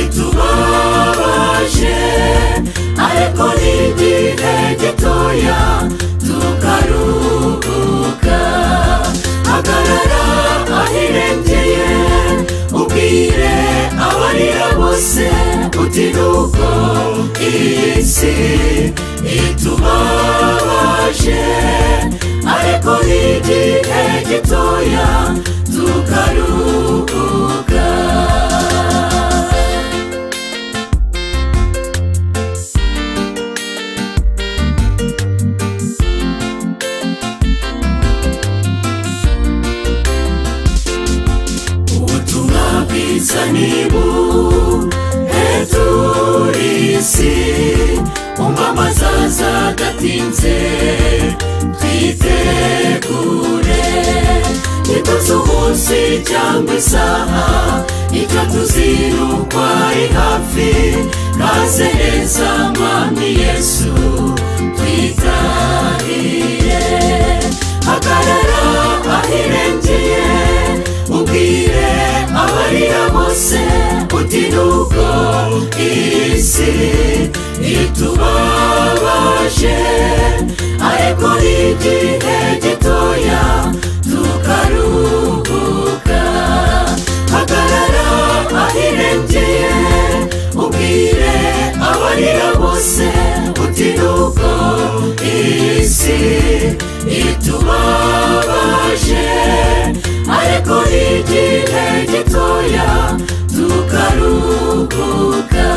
itubabaje, ariko n'igihe gitoya tukaruhuka. Hagarara ahirengeye, ubwire abarira bose uti nuko iyi si itubabaje, ariko n'igihe gitoya tukaruhuka. Ubutumwa bwiza nibuheturisi, umwamazi aza adatinze, twitegure. Ntituzi umunsi cyangwa isaha, icyo tuzi nuko ari hafi. Kaze neza Mwami Yesu, twitahire. Hagarara ahirengeye, ubwire abarira bose uti nuko iyi si itubabaje, ariko n'igihe gitoya tukaruhuka. Hagarara ahirengeye, ubwire abarira bose uti nuko iyi si itubabaje, ariko n'igihe gitoya tukaruhuka.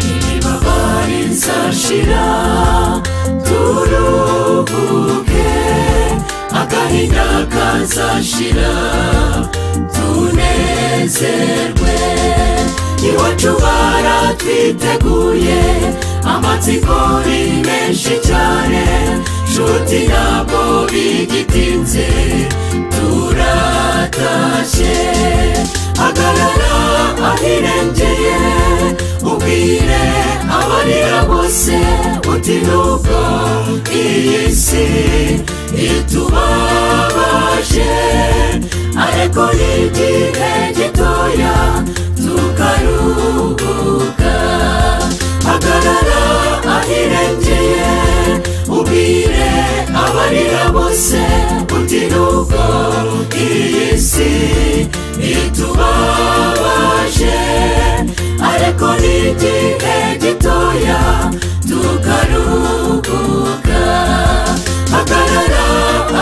Imibabaro izashira, turuhuke. Agahinda kazashira, tunezerwe. Iwacu baratwiteguye, amatsiko ni menshi cyane. Nshuti ntabwo bigitinze, turatashye. Hagarara ahirengeye, ubwire abarira bose uti nuko iyi si itubabaje, ariko n'igihe gitoya tukaruhuka. Hagarara ahirengeye, ubwire abarira bose uti nuko iyi si itubabaje, ariko n'igihe gitoya tukaruhuka. Hagarara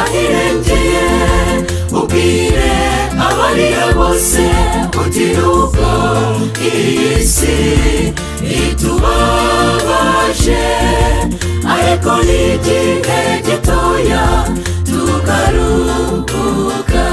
ahirengeye, ubwire abarira bose uti nuko iyi si itubabaje, ariko n'igihe gitoya tukaruhuka.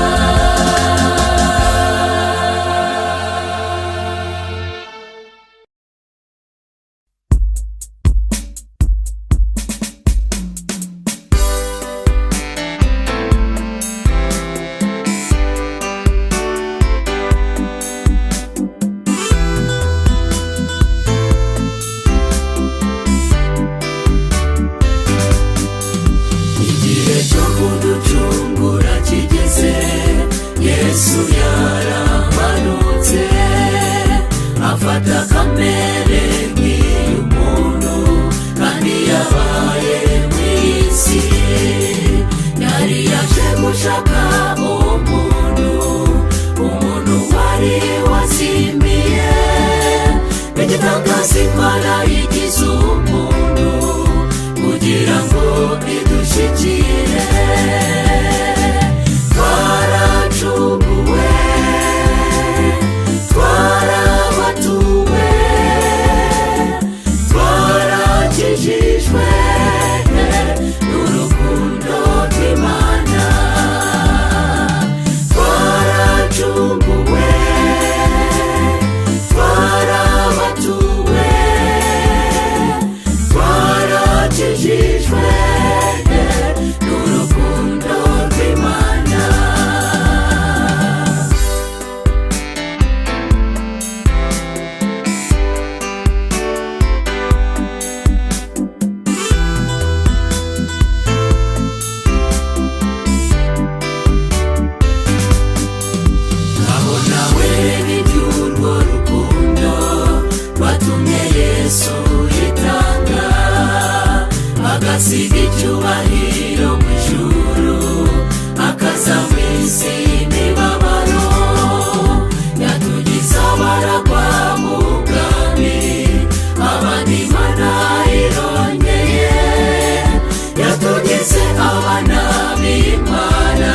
abana b'Imana,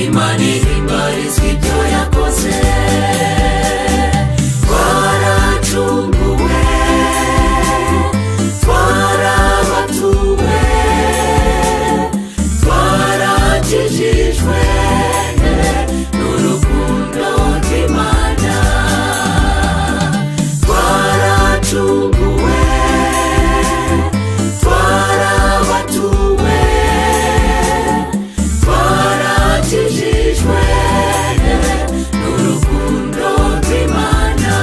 Imana ihimbarizwa ibyo yakoze. Twaracunguwe, twarabatuwe, twarakijijwe n'urukundo rw'Imana. Twaracunguwe, twarabatuwe, twarakijijwe n'urukundo rw'Imana.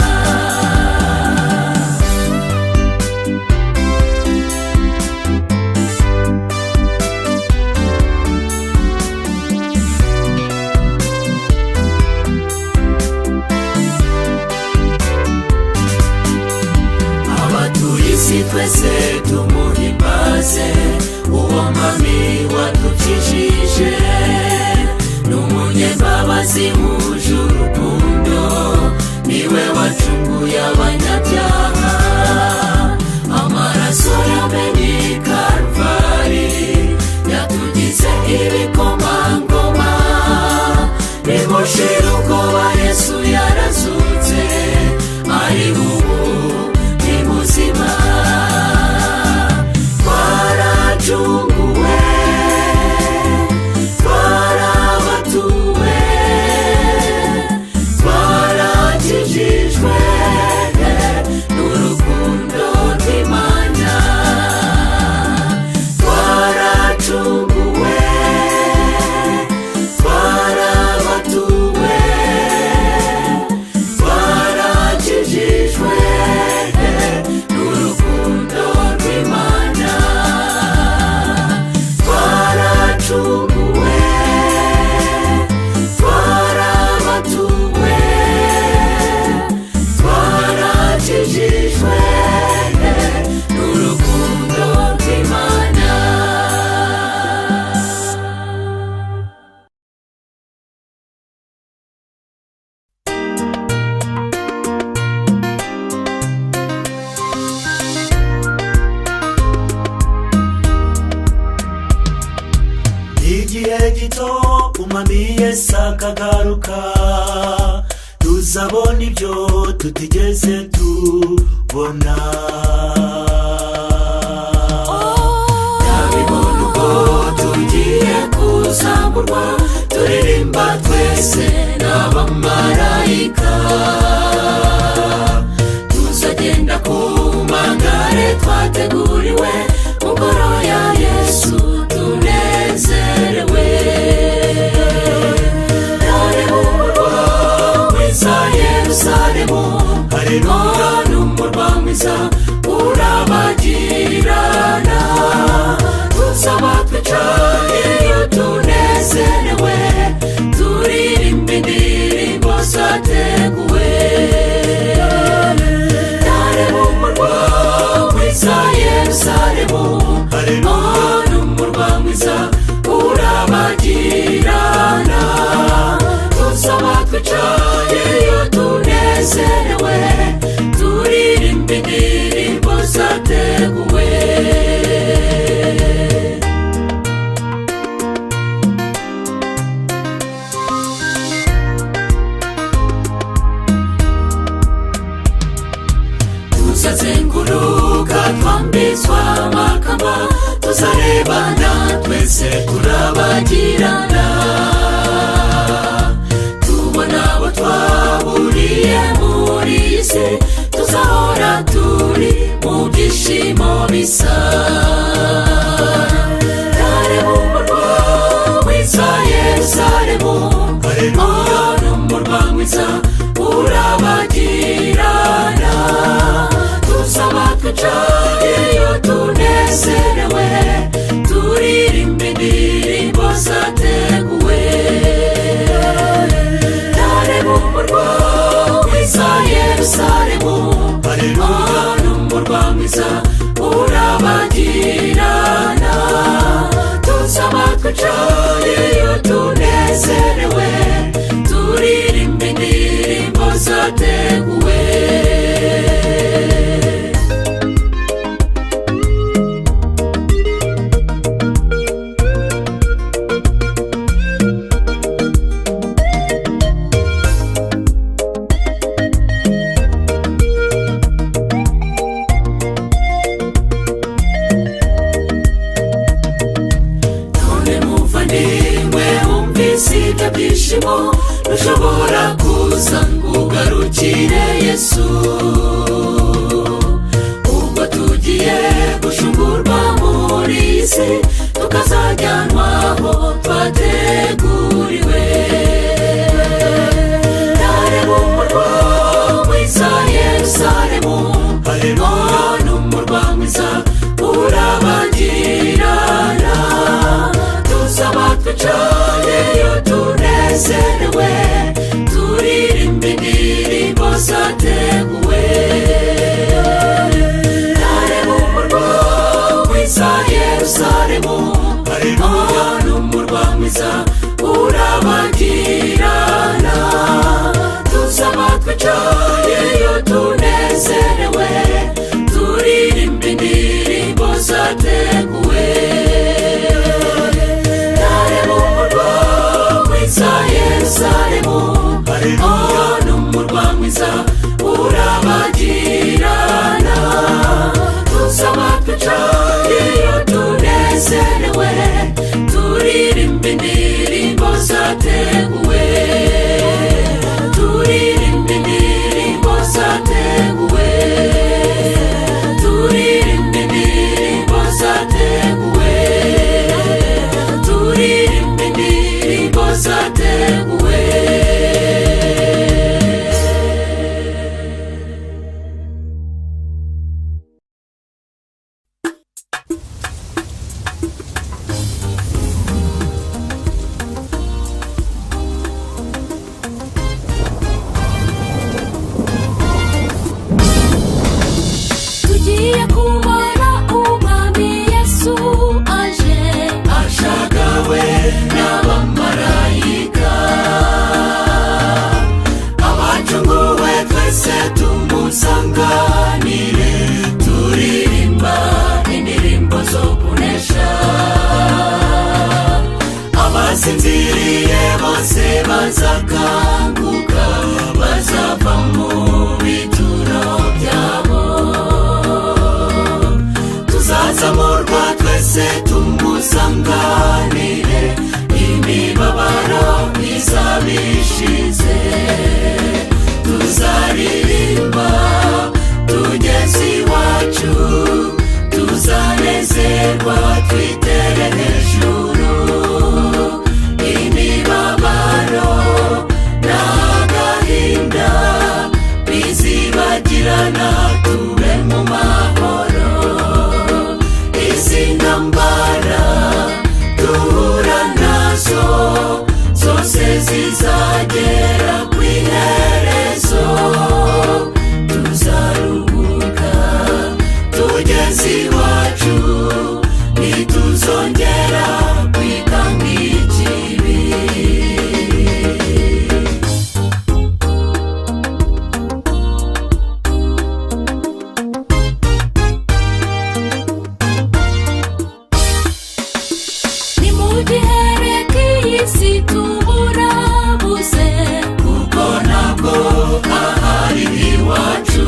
Abatuye isi twese tumuhimbaze, uwo mwami wadukijije n'umunyembabazi wuje urukundo, niwe wacunguye abanyabyaha. Amaraso yamenye i Karuvali yatugize ibikomangoma, nimushira ubwoba Yesu yarazutse, ari ubu ni muzima. Twaracunguwe, twarabatuwe, twarakijijwe n'urukundo rw'Imana. Twaracunguwe, twarabatuwe, twarakijijwe n'urukundo rw'Imana. Twaracunguwe, twarabatuwe, twarakijijwe n'urukundo rw'Imana. Igihe gito umwami Yesu akagaruka, tuzabona ibyo tutigeze tubona. Ndabibona ubwo tugiye kuzamurwa, turirimba twese n'abamarayika. Tuzagenda ku magare twateguriwe, mu ngoro ya Yesu tunezerewe. Nareba umurwa mwiza Yerusalemu, haleluya, n'umurwa mwiza urabagirana. Tuzaba twicaye iyo tunezerewe, turirimba indirimbo zateguwe. Nareba umurwa mwiza Yerusalemu, haleluya, n'umurwa mwiza urabagirana. Tuzaba twicaye iyo tunezerewe, turirimba indirimbo zateguwe. Tuzazenguruka twambitswa amakamba, tuzarebana twese turabagirana. Tubona abo twaburiye muri iyi si, tuzahora turi mu byishimo bisa. Nareba umurwa mwiza Yerusalemu, haleluya, n'umurwa mwiza urabagirana. Tuzaba twicaye iyo tunezerewe, turirimba indirimbo zateguwe. Nareba umurwa mwiza Yerusalemu, haleluya, n'umurwa mwiza urabagirana. Tuzaba twicaye iyo tunezerewe, turirimba indirimbo zateguwe. byishimo ntushobora kuza ngo ugarukire Yesu. Ubwo tugiye gushungurwa muri iyi si tukazajyanwa aho twateguriwe. Ndareba umurwa mwiza Yerusalemu, none umurwa mwiza urabagirana. Tuzaba twicayeyo tunezerewe, turirimba indirimbo zateguwe. Ndareba umurwa mwiza Yerusalemu, none umurwa mwiza urabagirana. Tuzaba twicayeyo tunezerewe, turirimba indirimbo zateguwe. Ndareba umurwa mwiza Yerusalemu, none umurwa mwiza urabagirana. Tuzaba twicayeyo tunezerewe, turirimba indirimbo zateguwe. Turirimba indirimbo zateguwe, turirimba indirimbo zateguwe, turirimba indirimbo zateguwe. Tugiye kubona umwami Yesu aje, ashagawe n'abamarayika. Abacunguwe twese tumusanganire, turirimba indirimbo zo kunesha. Abasinziriye bose bazakanguka, bazava mu bituro byabo. Tuzazamurwa twese tumusanganire, imibabaro izaba ishize. Tuzaririmba tugeze iwacu, tuzanezerwa twitere hejuru. Imibabaro n'agahinda bizibagirana, tube mu mahoro. Izi ntambara duhura nazo zose zizagera ku iherezo. Tuzaruhuka tugeze iwacu, ntituzongera kwikanga ikibi. Ni mu gihe reka iyi si tuburabuze, kuko ntabwo ahari iwacu.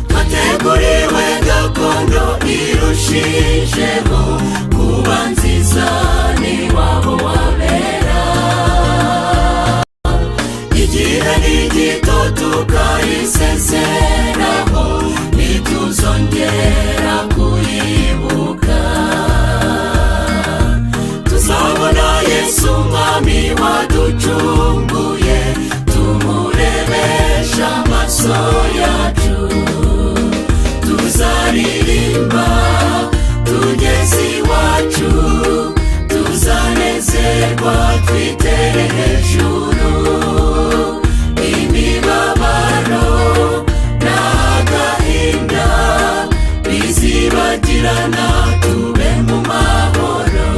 Twateguriwe gakondo irushijeho kuba nziza, n'iwabo wabera. Igihe ni gito tukayisezeraho, ntituzongera kuyibuka. Tuzabona Yesu umwami waducunguye, tumurebesha amaso yacu. Tuzaririmba tugeze iwacu, tuzanezerwa twitere hejuru. Imibabaro n'agahinda bizibagirana, tube mu mahoro.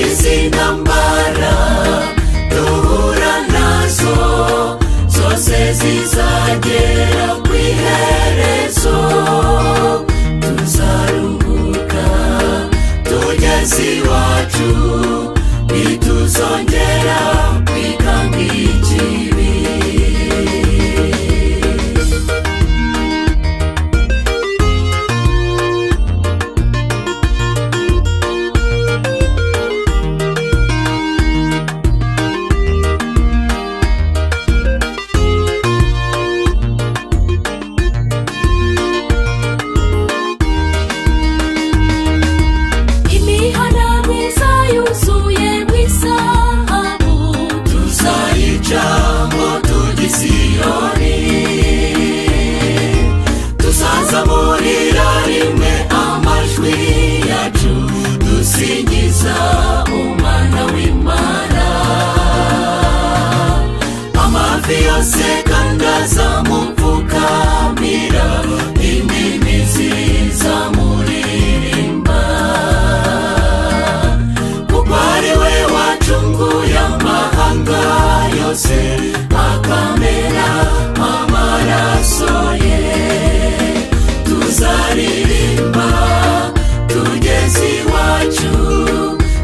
Izi ntambara duhura nazo zose zizagera ku iherezo. Tuzaruhuka tugeze iwacu, ntituzongera kwikanga ikibi. gusingiza umwana w'Imana. Amavi yose kandi azamupfukamira, indimi zizamuririmba, kuko ari we wacunguye amahanga yose akamena amaraso ye. Tuzaririmba tugeze iwacu,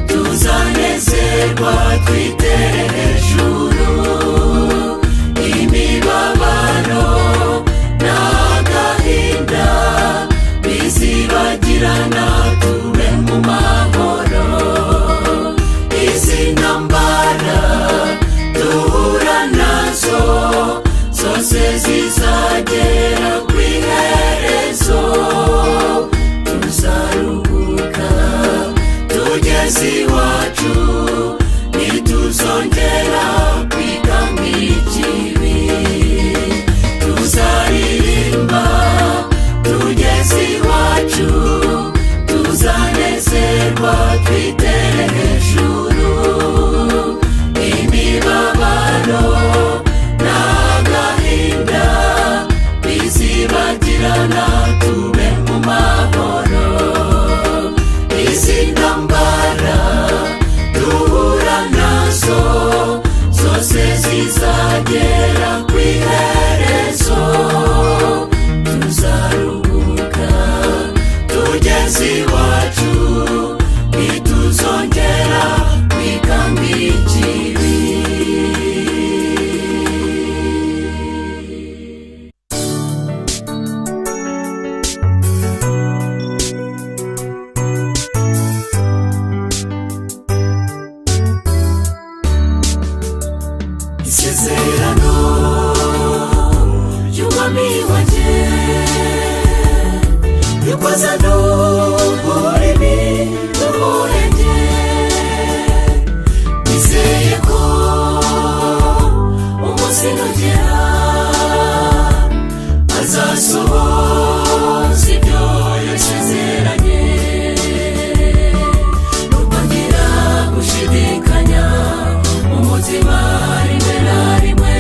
tuzanezerwa twitere hejuru, imibabaro n'agahinda bizibagirana, tube mu mahoro. Izi ntambara duhura nazo zose zizagera ku iherezo, tuzaruhuka tugeze iwacu, ntituzongera kwigamba ikibi. Tuzaririmba tugeze iwacu, tuzanezerwa twitere hejuru, imibabaro n'agahinda bizibagirana, tube mu mahoro. Izi ntambara duhura nazo zose zizagera ku iherezo, tuzaruhuka tugeze iwacu, ntituzongera kwigamba ikibi. Isezerano ry'umwami wanjye yuko azadukura ibiduhenge, nizeye ko umunsi nugera azasohoza ibyo yasezeranye. Nubwo ngira gushidikanya mu mutima rimwe na rimwe,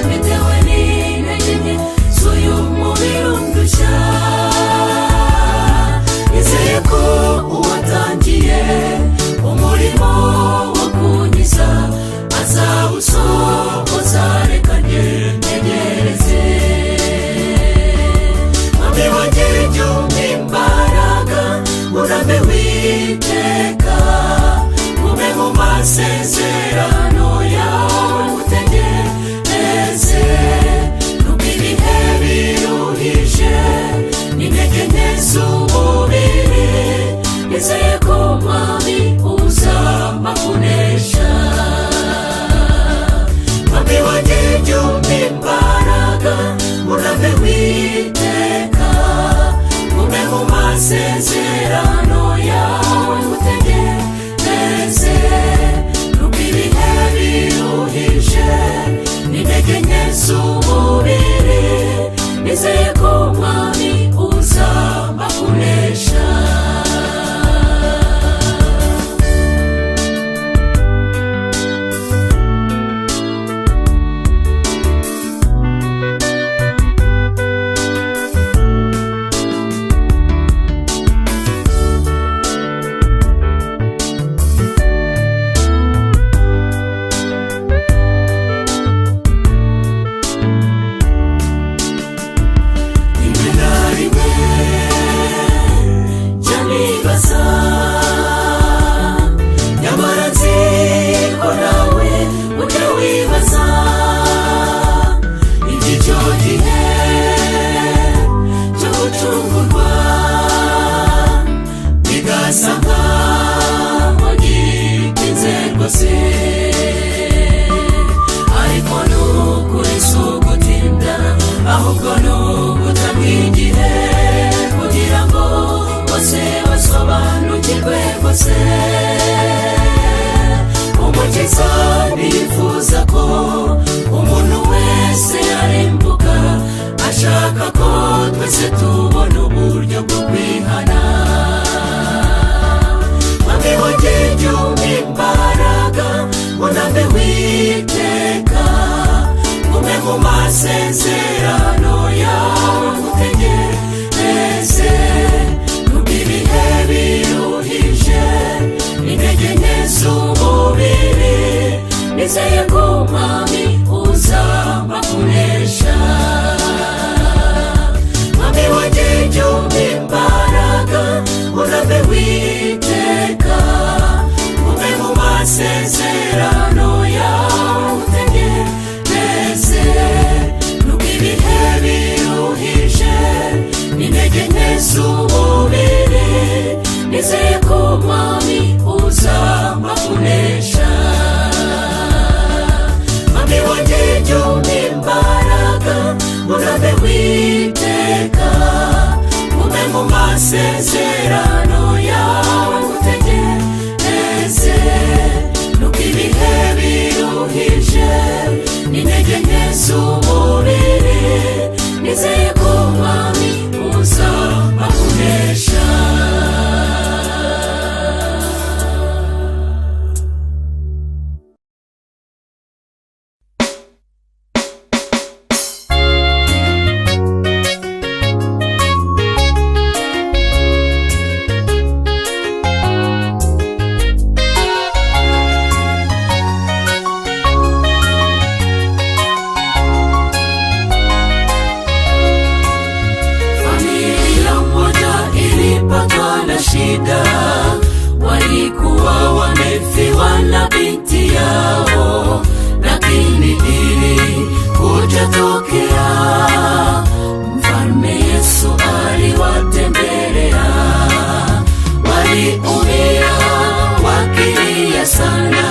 bitewe n'intege nke z'uyu mubiri undushya, nizeye ko uwatangiye umurimo wo kunkiza azawusohoza. Reka ntegereze. Mwami wanjye jya umpa imbaraga, urambe witeka, ube mu masezerano yawe utegereze. Nubwo ibihe biruhije n'intege nke z'umubiri, nizeye ko Mwami uzampa kunesha. Mwami wanjye jya umpa imbaraga, urambe witeka, ube mu masezerano yawe utegereze. Nubwo ibihe biruhije n'intege nke z'umubiri, nizeye ko Mwami uzampa kunesha. twese tubona uburyo bwo kwihana. Mwami mwami uzamba kunesha. Mwami wanje jumbi imbaraga murabe witeka, gume mu masezerano yawe ngutegereze. Nuko ibihe biruhije n'intege nke z'umubiri, nizeye ko mwami uzamba kunesha. Shida, walikuwa wamefiwa na binti yao, lakini ili kujatokea mfalme Yesu aliwatembelea. Waliumia wakilia sana,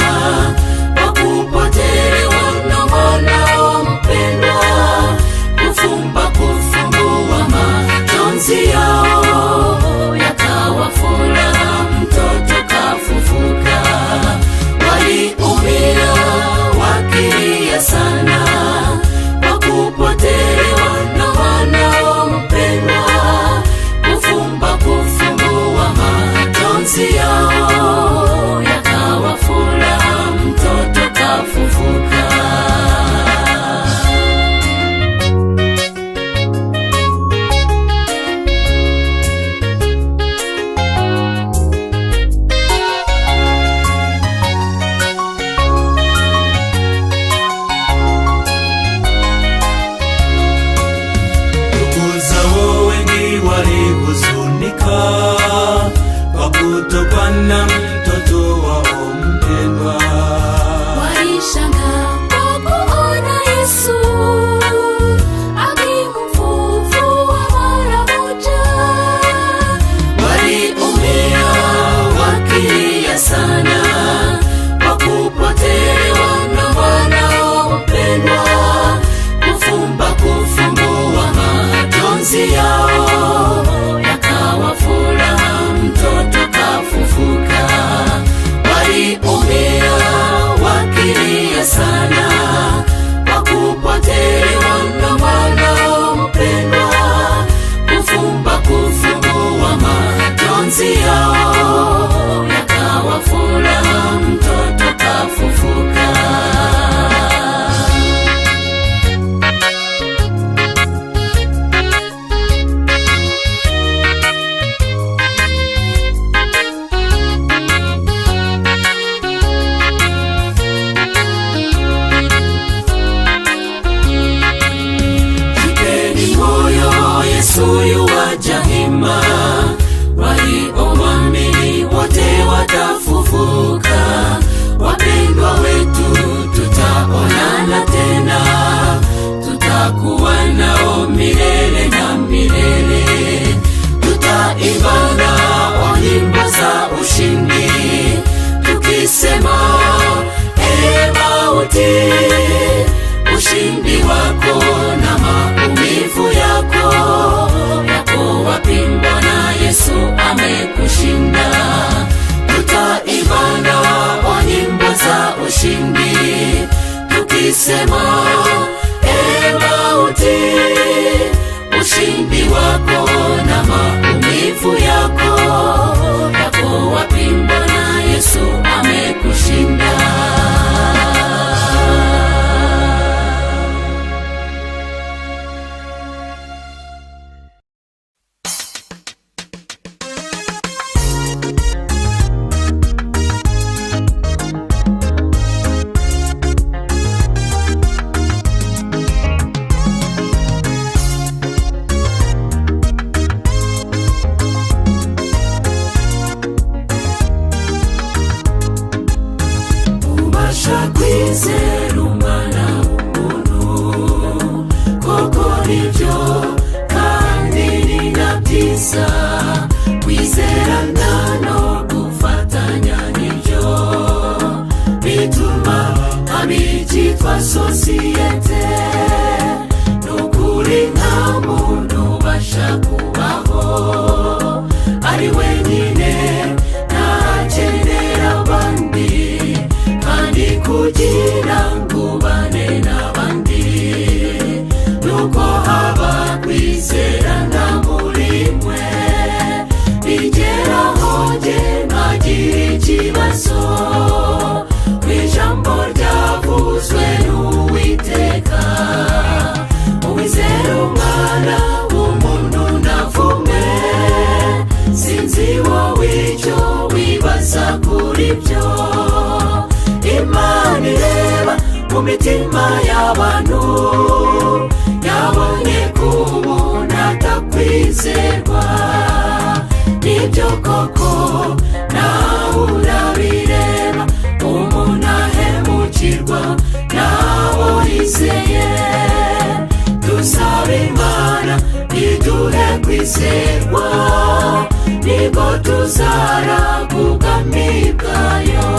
wakupotelewa na mwanao mpendwa, kufumba kufumbua majonzi yao furaha, mtoto kafufuka. Waliumia wakilia sana, wakupotelewa na wanao mpendwa, kufumba kufumbua majonzi yao yakawa furaha, mtoto kafufuka. Kwa kutokana mtoto wao mpendwa, walishangaa kwa kuona Yesu akimfufua mara moja. Waliumia wakilia sana, kwa kupotelewa na wanao mpendwa, kufumba kufumbua majonzi yao yakawa furaha, mtoto kafufuka. Waliumia wakilia sana, kwa kupotelewa na wanao mpendwa, kufumba kufumbua majonzi yao yakawa furaha, mtoto kafufuka. Yesu yuwaja hima, waliomwamini wote watafufuka. Wapendwa wetu, tutaonana tena, tutakuwa nao milele na milele. Tutaimba nao nyimbo za ushindi, tukisema ee mauti, ushindi wako na maumivu yako wapi? Mbona Yesu amekushinda? Tutaimba nao nyimbo za ushindi, tukisema ee mauti, ushindi wako na maumivu yako wapi? Mbona Yesu amekushinda? kwizera umwana w'umuntu koko nibyo kandi ni na byiza kwizera no gupfa nibyo Imana ireba mu mitima y'abantu yabonye ko umuntu atakwizerwa nibyo koko nawe urabireba umuntu ahemukirwa nawe yizeye dusaba Imana iduhe kwizerwa nibwo tuzaraga ubwami bwayo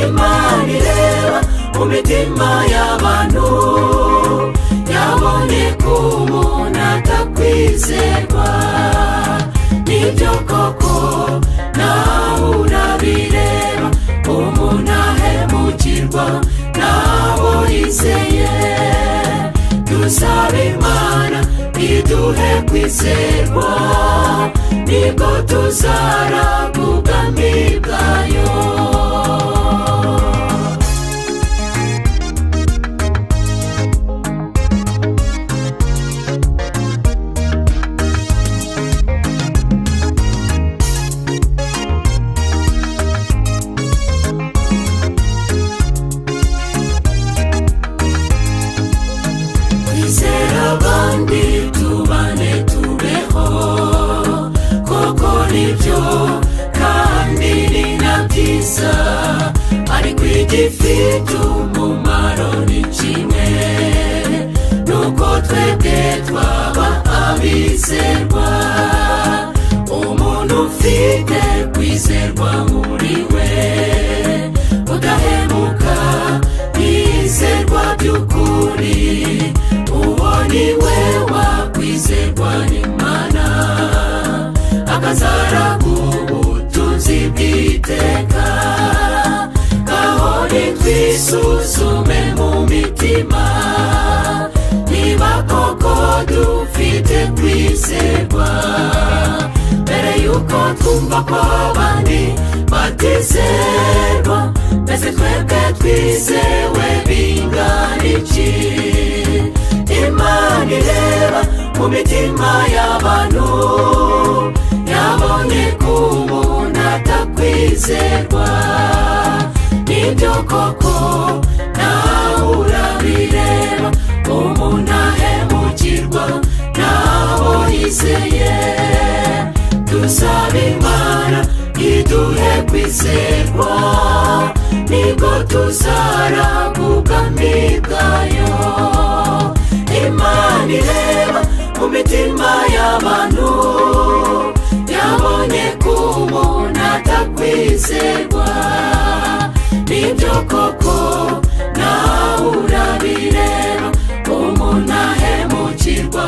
Imana ireba mu mitima y'abantu yabonye ko umuntu atakwizerwa nibyo koko nawe urabireba umuntu ahemukirwa nawe yizeye dusaba Imana iduhe kwizerwa nibwo tuzaraga ubwami bwayo kwizera abandi tubane tubeho koko nibyo kandi ni na byiza ariko igifite umumaro ni kimwe nuko twebwe twaba abizerwa umuntu ufite kwizerwa muri we udahemuka yizerwa by'ukuri uwo ni we wakwizerwa n'Imana akazaraga ubutunzi bw'iteka ngaho nitwisuzume mu mitima niba koko dufite kwizerwa mbere yuko twumva ko abandi batizerwa mbese twebwe twizewe bingana iki Imana ireba mu mitima y'abantu yabonye ko umuntu atakwizerwa nibyo koko nawe urabireba umuntu ahemukirwa nawe yizeye dusaba Imana iduhe kwizerwa nibwo tuzaraga ubwami bwayo Imana ireba mu mitima y'abantu yabonye ko umuntu atakwizerwa nibyo koko nawe urabireba umuntu ahemukirwa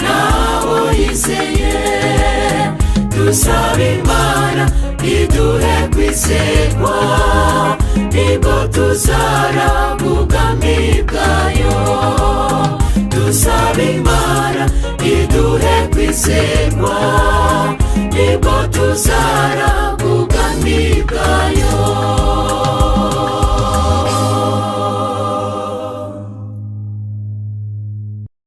nawe yizeye dusaba Imana iduhe kwizerwa nibwo tuzaraga ubwami bwayo dusaba Imana iduhe kwizerwa nibwo tuzaraga